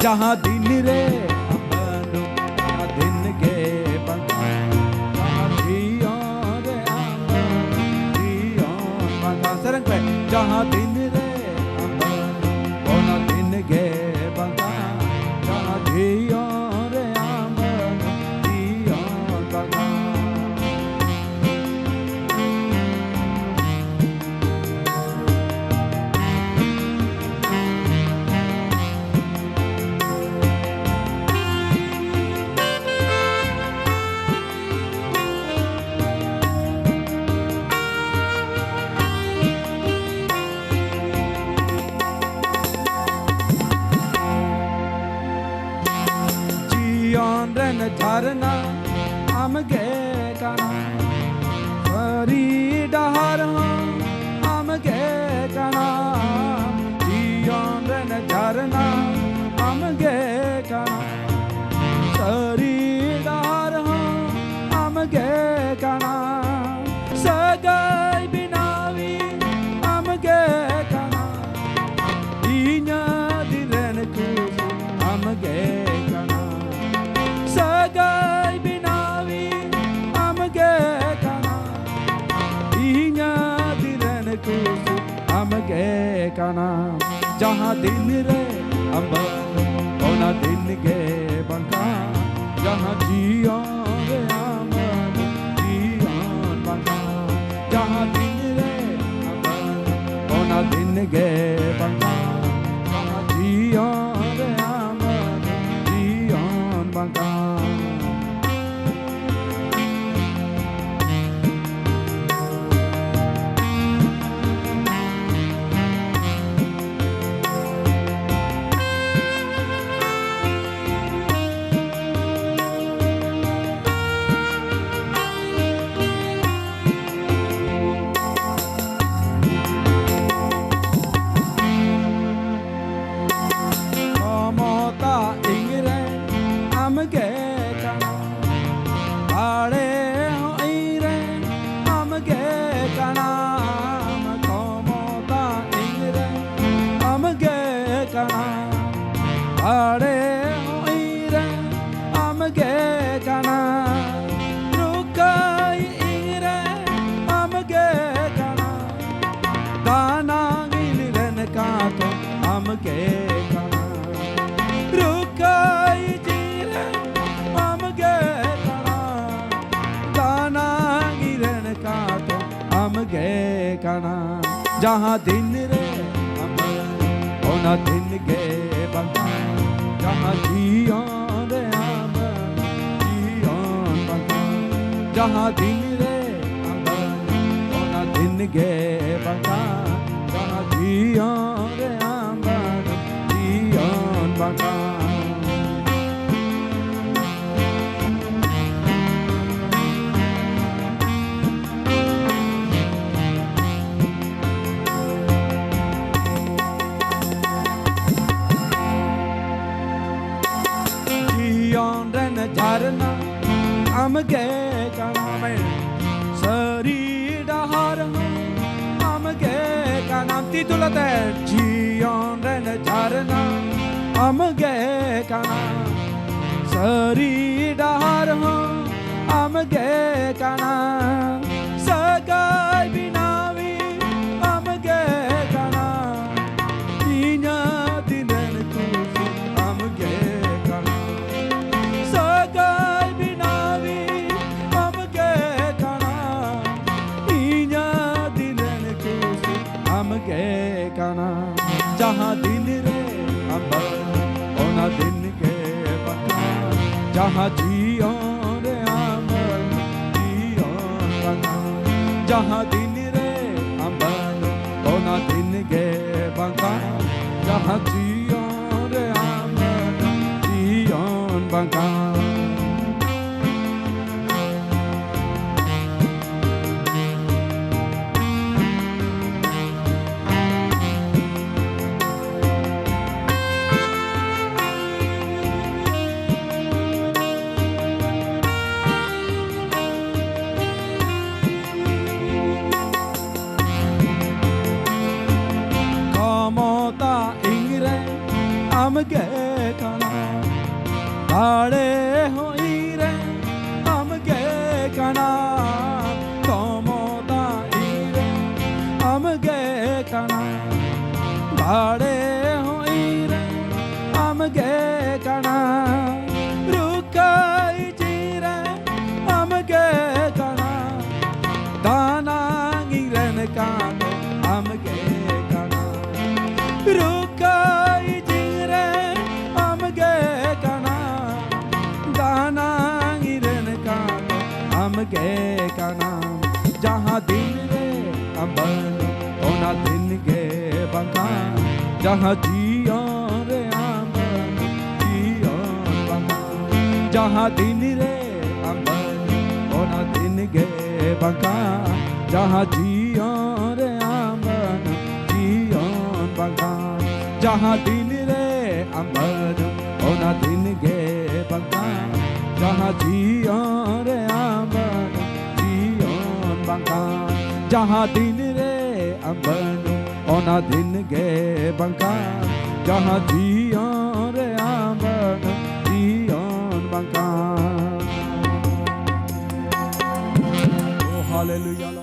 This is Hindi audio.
जहाँ दिन रे अमनु दिन गे बंगा जहाँ जियो रे अमनु जियो बंगा सरंग पे जहाँ दिन रे अमनु दिन गे बंगा जहाँ जियो रे अमनु जियो बंगा झरना हम गे कना फरी डहर हम गे कना जियोन झरना हम गे कना फरी डहर हम गे कना सगाई बिनावी हम गे कना इन्या दिलन कुछ हम गे सगाई बिनावी हम गे कना इन्या दिलन कुछ हम गे कना जहाँ दिन रे अम्बन ओना दिन गे बंका जहाँ जियो रे अम्बन जियोन बंका जहाँ दिन रे अम्बन ओना दिन गे बंका जहाँ जियो रे अम्बन जियोन बंका जहाँ दिन रे अमन ओना दिन गे बंगा जहाँ जियो रे अमन जियोन बंगा जहाँ दिन रे अमन ओना दिन गे बंगा जहाँ जियो रे अमन जियोन बंगा झरना हम गे कना में सरी डहर हम गे कना तीतुलत जियोन रन झरना हम गे कना सरी डहर हम गे कना सगाई बिनावी हम गे कना इन्या दिलन कुछ हम गे जहाँ दिन रे अमन ओना दिन गे बंगा जहाँ जियो रे अमन जियोन बंगा जहाँ दिन रे अमन ओना दिन गे बंगा जहाँ जियो रे अमन जियोन बंगा kana tomoda ire amge kana bade ho ire amge kana rukai jire amge kana dana ngiren kana amge kana rukai jire amge kana dana ngiren kana amge kana jahan din re amban ona din ke banga jahan jiyon re amban jiyon banga jahan din re amban ona din ke banga jahan jiyon re amban jiyon banga jahan din re amban ona din ke banga jahan jiyon re amban jiyon banga jahan din re amban ona din ke banga jahan jiyon re amban jiyon banga. Oh hallelujah.